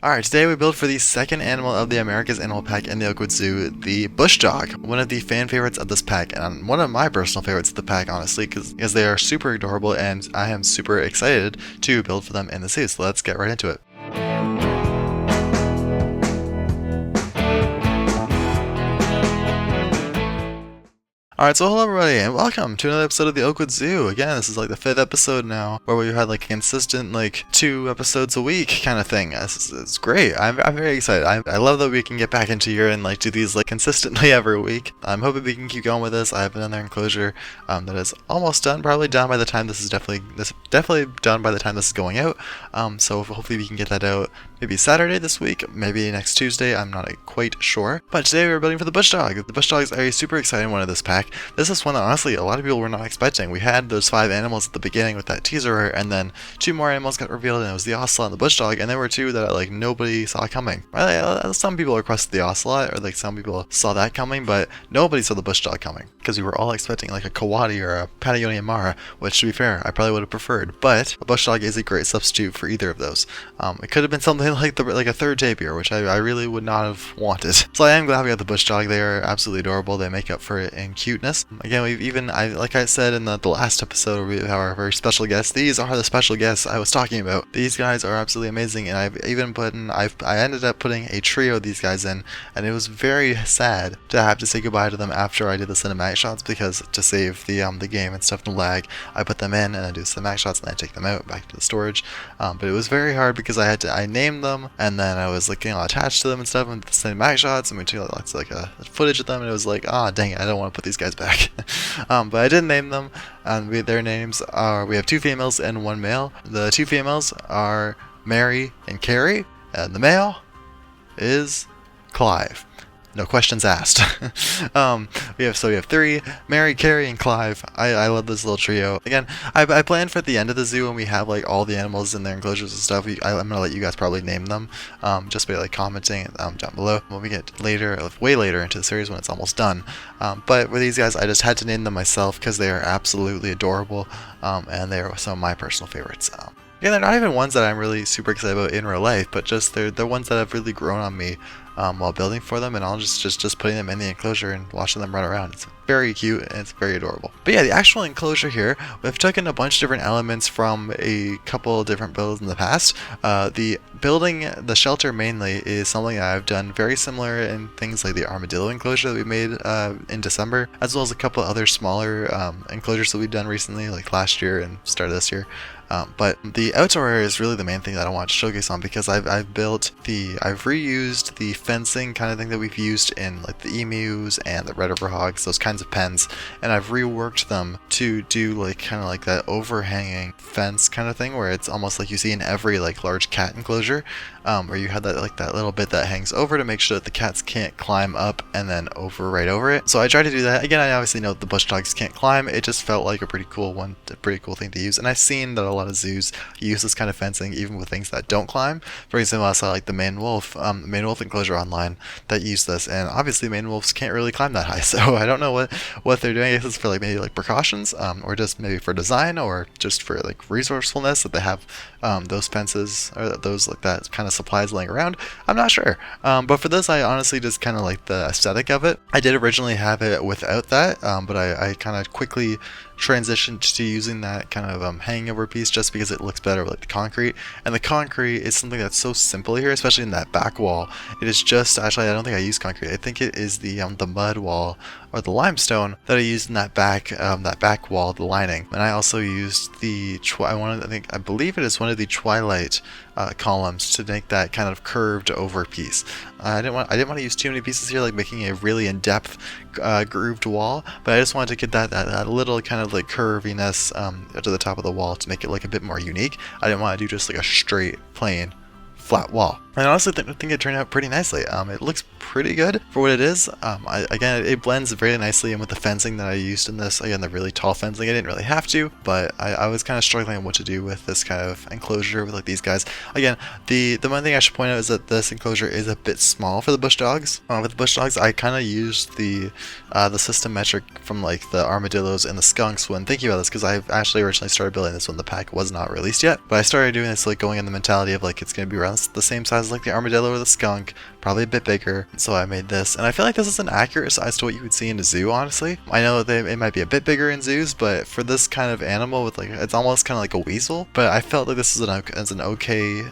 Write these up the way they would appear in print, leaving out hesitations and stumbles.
Alright, today we build for the second animal of the America's Animal Pack in the Oakwood Zoo, the bush dog. One of the fan favorites of this pack, and one of my personal favorites of the pack, honestly, because they are super adorable and I am super excited to build for them in the zoo. So let's get right into it. Alright, so hello everybody, and welcome to another episode of the Oakwood Zoo. Again, this is like the 5th episode now, where we've had like a consistent, like, 2 episodes a week kind of thing. It's great. I'm very excited. I love that we can get back into here and like do these like consistently every week. I'm hoping we can keep going with this. I have another enclosure that is almost done, probably done by the time this is definitely done by the time this is going out. So hopefully we can get that out maybe Saturday this week, maybe next Tuesday. I'm not quite sure. But today we're building for the bush dog. The bush dog is a super exciting one of this pack. This is one that honestly a lot of people were not expecting. We had those 5 animals at the beginning with that teaser, and then 2 more animals got revealed, and it was the ocelot and the bush dog, and there were 2 that like nobody saw coming. Right? Some people requested the ocelot, or like some people saw that coming, but nobody saw the bush dog coming because we were all expecting like a coati or a Patagonia Mara, which, to be fair, I probably would have preferred. But a bush dog is a great substitute for either of those. It could have been something like a third tapir, which I really would not have wanted. So I am glad we got the bush dog. They are absolutely adorable. They make up for it in cuteness. Again, like I said in the last episode, we have our very special guests. These are the special guests I was talking about. These guys are absolutely amazing, and I ended up putting a trio of these guys in, and it was very sad to have to say goodbye to them after I did the cinematic shots, because to save the game and stuff, the lag, I put them in and I do cinematic shots and I take them out back to the storage. But it was very hard because I named them, and then I was like attached to them and stuff, and the cinematic shots, and we took lots of footage of them, and it was like, dang it, I don't want to put these guys back. But I did name them, and their names are, we have 2 females and 1 male. The 2 females are Mary and Carrie, and the male is Clive. No questions asked. We have 3, Mary, Carrie, and Clive. I love this little trio. Again, I planned for at the end of the zoo when we have like all the animals in their enclosures and stuff. I'm gonna let you guys probably name them, just by like commenting down below when we get way later into the series when it's almost done. But with these guys, I just had to name them myself because they are absolutely adorable, and they are some of my personal favorites. Yeah, they're not even ones that I'm really super excited about in real life, but just they're ones that have really grown on me while building for them, and I'll just putting them in the enclosure and watching them run around. It's very cute and it's very adorable. But yeah, the actual enclosure here, we've taken a bunch of different elements from a couple of different builds in the past. The shelter mainly is something I've done very similar in things like the armadillo enclosure that we made in December, as well as a couple other smaller enclosures that we've done recently, like last year and start of this year. But the outdoor area is really the main thing that I want to showcase on, because I've reused the fencing kind of thing that we've used in like the emus and the red river hogs, those kinds of pens, and I've reworked them to do like kind of like that overhanging fence kind of thing, where it's almost like you see in every like large cat enclosure, where you have that little bit that hangs over to make sure that the cats can't climb up and then right over it. So I tried to do that. Again, I obviously know that the bush dogs can't climb. It just felt like a pretty cool thing to use, and I've seen that a lot of zoos use this kind of fencing even with things that don't climb. For example, I saw like the Maine wolf enclosure online that used this, and obviously Maine wolves can't really climb that high, so I don't know what they're doing. I guess it's for like maybe like precautions, or just maybe for design, or just for like resourcefulness that they have those fences or those like that kind of supplies laying around. I'm not sure, but for this I honestly just kind of like the aesthetic of it. I did originally have it without that, but I kind of quickly transitioned to using that kind of hangover piece just because it looks better with like the concrete, and the concrete is something that's so simple here, especially in that back wall. It is just, actually I don't think I used concrete, I think it is the mud wall or the limestone that I used in that back wall, the lining. And I also used I believe it is one of the twilight columns to make that kind of curved over piece. I didn't want to use too many pieces here, like making a really in-depth grooved wall, but I just wanted to get that little kind of like curviness to the top of the wall to make it like a bit more unique. I didn't want to do just like a straight plain flat wall. I honestly think it turned out pretty nicely. It looks pretty good for what it is. Again, it blends very nicely in with the fencing that I used in this. Again, the really tall fencing, I didn't really have to, but I was kind of struggling on what to do with this kind of enclosure with like these guys. Again, the one thing I should point out is that this enclosure is a bit small for the bush dogs. With the bush dogs, I kind of used the system metric from like the armadillos and the skunks when thinking about this, because I actually originally started building this when the pack was not released yet, but I started doing this like going in the mentality of like it's going to be around almost the same size as like the armadillo or the skunk, probably a bit bigger. So I made this, and I feel like this is an accurate size to what you would see in a zoo, honestly. I know that it might be a bit bigger in zoos, but for this kind of animal with like, it's almost kind of like a weasel, but I felt like this is an okay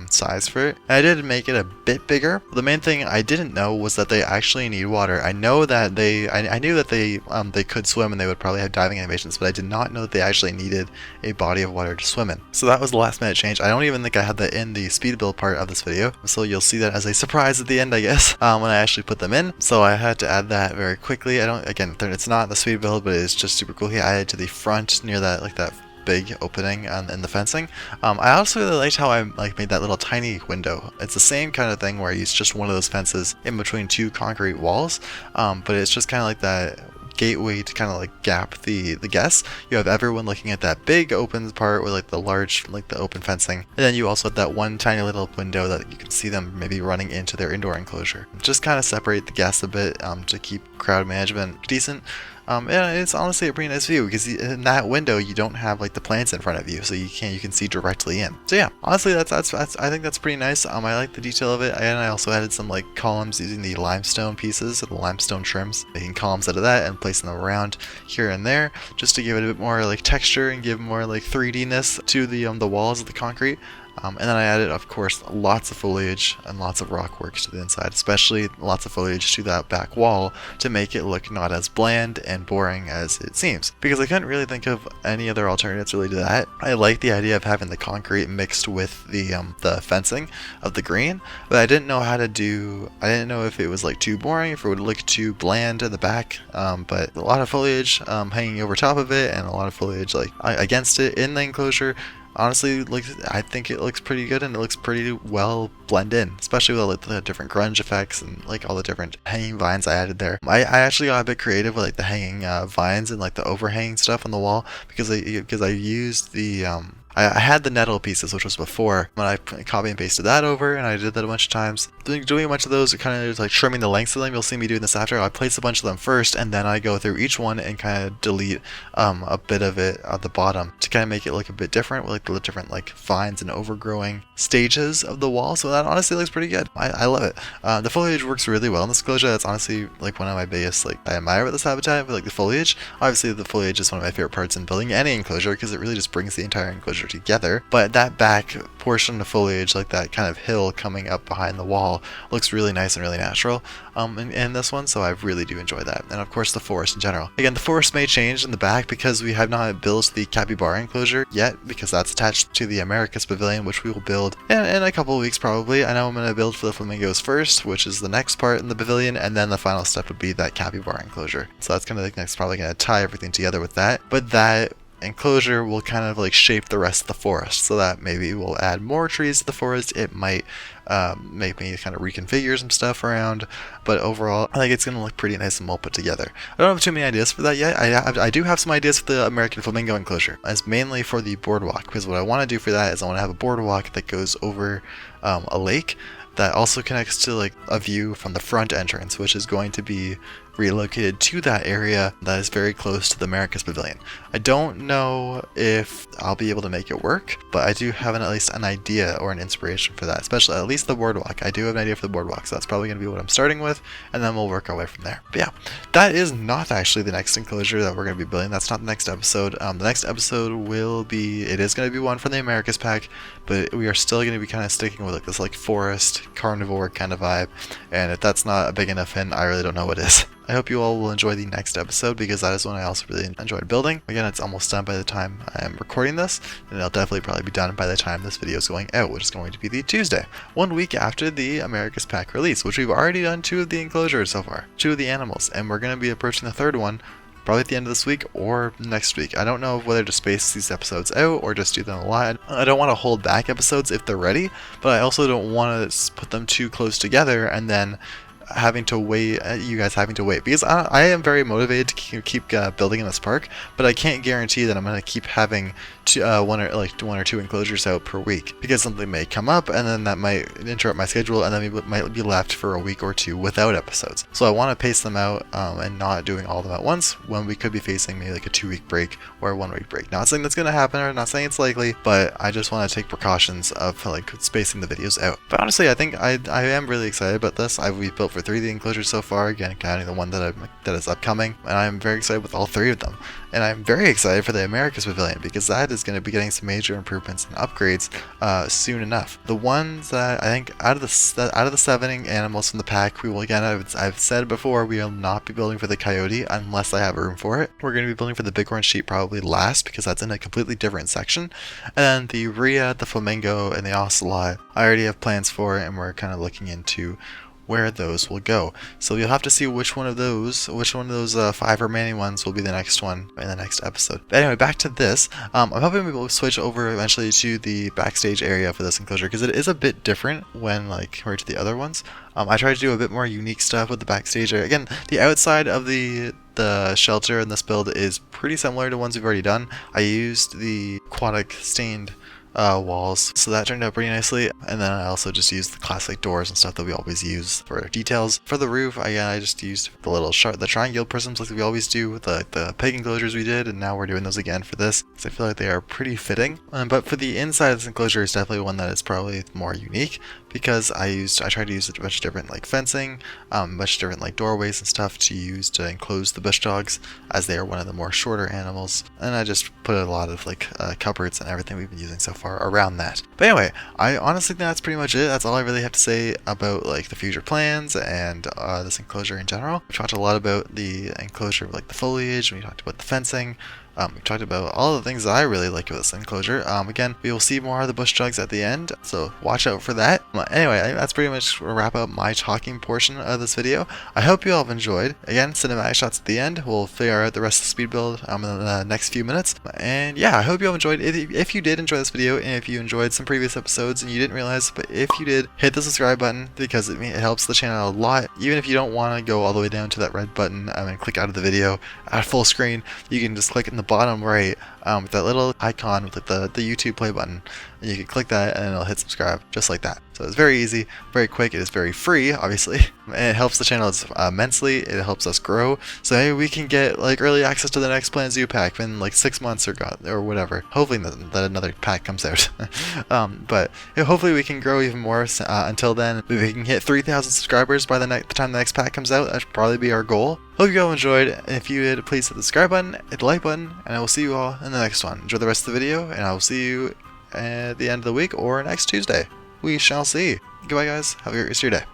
size for it. And I did make it a bit bigger. The main thing I didn't know was that they actually need water. I know that I knew that they could swim and they would probably have diving animations, but I did not know that they actually needed a body of water to swim in. So that was the last minute change. I don't even think I had that in the speed build part of this video, so you'll see that as a surprise at the end, I guess, when I actually put them in. So I had to add that very quickly. Again, it's not the speed build, but it's just super cool. He added to the front near that, like that big opening in the fencing. I also really liked how I made that little tiny window. It's the same kind of thing where I used just one of those fences in between two concrete walls, but it's just kind of like that gateway to kind of like gap the guests. You have everyone looking at that big open part with like the large, like the open fencing, and then you also have that one tiny little window that you can see them maybe running into their indoor enclosure. Just kind of separate the guests a bit to keep crowd management decent. And it's honestly a pretty nice view because in that window you don't have like the plants in front of you, so you can see directly in. So yeah, honestly that's I think that's pretty nice. I like the detail of it, and I also added some like columns using the limestone pieces, the limestone trims, making columns out of that and placing them around here and there just to give it a bit more like texture and give more like 3D-ness to the walls of the concrete. And then I added, of course, lots of foliage and lots of rock work to the inside, especially lots of foliage to that back wall to make it look not as bland and boring as it seems. Because I couldn't really think of any other alternatives really to that. I like the idea of having the concrete mixed with the fencing of the green, but I didn't know how to I didn't know if it was like too boring, if it would look too bland in the back, but a lot of foliage hanging over top of it and a lot of foliage like against it in the enclosure. Honestly, I think it looks pretty good and it looks pretty well blend in, especially with all the different grunge effects and like all the different hanging vines I added there. I actually got a bit creative with like the hanging vines and like the overhanging stuff on the wall because I used the I had the nettle pieces, which was before, when I copy and pasted that over, and I did that a bunch of times. Doing a bunch of those, kind of like trimming the lengths of them. You'll see me doing this after. I place a bunch of them first, and then I go through each one and kind of delete a bit of it at the bottom to kind of make it look a bit different, with like the different like vines and overgrowing stages of the wall. So that honestly looks pretty good. I love it. The foliage works really well in this enclosure. That's honestly like one of my biggest I admire about this habitat, but like the foliage. Obviously, the foliage is one of my favorite parts in building any enclosure because it really just brings the entire enclosure together. But that back portion of foliage, like that kind of hill coming up behind the wall, looks really nice and really natural in this one, so I really do enjoy that. And of course the forest in general. Again, the forest may change in the back because we have not built the capybara enclosure yet, because that's attached to the Americas Pavilion, which we will build in a couple of weeks probably. I know I'm going to build for the flamingos first, which is the next part in the pavilion, and then the final step would be that capybara enclosure. So that's kind of next, probably going to tie everything together with that. But that enclosure will kind of like shape the rest of the forest, so that maybe we'll add more trees to the forest. It might make me kind of reconfigure some stuff around, but overall I think it's going to look pretty nice and well put together. I don't have too many ideas for that yet. I do have some ideas for the American flamingo enclosure, as mainly for the boardwalk, because what I want to do for that is I want to have a boardwalk that goes over a lake that also connects to like a view from the front entrance, which is going to be relocated to that area that is very close to the Americas Pavilion. I don't know if I'll be able to make it work, but I do have at least an idea or an inspiration for that, especially at least the boardwalk. I do have an idea for the boardwalk, so that's probably going to be what I'm starting with, and then we'll work our way from there. But yeah, that is not actually the next enclosure that we're going to be building. That's not the next episode. The next episode it is going to be one from the Americas pack, but we are still going to be kind of sticking with like this like forest carnivore kind of vibe, and if that's not a big enough hint, I really don't know what is. I hope you all will enjoy the next episode, because that is one I also really enjoyed building. Again, it's almost done by the time I am recording this, and it'll definitely probably be done by the time this video is going out, which is going to be the Tuesday, 1 week after the Americas pack release, which we've already done 2 of the enclosures so far, 2 of the animals, and we're going to be approaching the 3rd one probably at the end of this week or next week. I don't know whether to space these episodes out or just do them a lot. I don't want to hold back episodes if they're ready, but I also don't want to put them too close together and then having to wait, you guys having to wait, because I am very motivated to keep building in this park, but I can't guarantee that I'm going to keep having one or two enclosures out per week, because something may come up and then that might interrupt my schedule, and then we might be left for a week or two without episodes. So I want to pace them out and not doing all of them at once, when we could be facing maybe like a 2-week break or a 1-week break. Not saying that's going to happen, or not saying it's likely, but I just want to take precautions of like spacing the videos out. But honestly, I think I am really excited about this. We've built for 3 of the enclosures so far, again counting the one that is upcoming, and I'm very excited with all 3 of them. And I'm very excited for the Americas Pavilion, because that is going to be getting some major improvements and upgrades soon enough. The ones that I think out of the 7 animals from the pack, we will, again, I've said before, we will not be building for the coyote unless I have room for it. We're going to be building for the bighorn sheep probably last, because that's in a completely different section. And then the rhea, the flamingo, and the ocelot, I already have plans for, and we're kind of looking into where those will go. So you'll have to see which one of those 5 remaining ones will be the next one in the next episode. But anyway, back to this. I'm hoping we will switch over eventually to the backstage area for this enclosure, because it is a bit different when compared to the other ones. I tried to do a bit more unique stuff with the backstage area. Again, the outside of the shelter in this build is pretty similar to ones we've already done. I used the aquatic stained walls, so that turned out pretty nicely. And then I also just used the classic doors and stuff that we always use for details. For the roof, I just used the triangle prisms like we always do with the pig enclosures we did, and now we're doing those again for this, because I feel like they are pretty fitting. But for the inside of this enclosure is definitely one that is probably more unique, because I tried to use a bunch of different fencing, a bunch of different doorways and stuff to use to enclose the bush dogs, as they are one of the more shorter animals. And I just put a lot of cupboards and everything we've been using so far around that. But anyway, I honestly think that's pretty much it. That's all I really have to say about the future plans and this enclosure in general. We talked a lot about the enclosure, the foliage, and we talked about the fencing. We talked about all the things that I really like with this enclosure. Again, we will see more of the bush dogs at the end, so watch out for that. Anyway, I think that's pretty much wrap up my talking portion of this video. I hope you all have enjoyed. Again, cinematic shots at the end. We'll figure out the rest of the speed build in the next few minutes. And yeah, I hope you all enjoyed. If you did enjoy this video, and if you enjoyed some previous episodes and you didn't realize, but if you did, hit the subscribe button, because it helps the channel a lot. Even if you don't want to go all the way down to that red button and click out of the video at full screen, you can just click in the bottom right with that little icon with the YouTube play button, and you can click that and it'll hit subscribe just like that. So it's very easy, very quick. It is very free, obviously, and it helps the channel immensely. It helps us grow, so maybe we can get early access to the next Plan Zoo pack in 6 months or whatever. Hopefully that another pack comes out. But hopefully we can grow even more. Until then, maybe we can hit 3,000 subscribers by the time the next pack comes out. That should probably be our goal. Hope you all enjoyed, and if you did, please hit the subscribe button, hit the like button, and I will see you all in the next one. Enjoy the rest of the video, and I will see you at the end of the week or next Tuesday. We shall see. Goodbye, guys. Have a great rest of your day.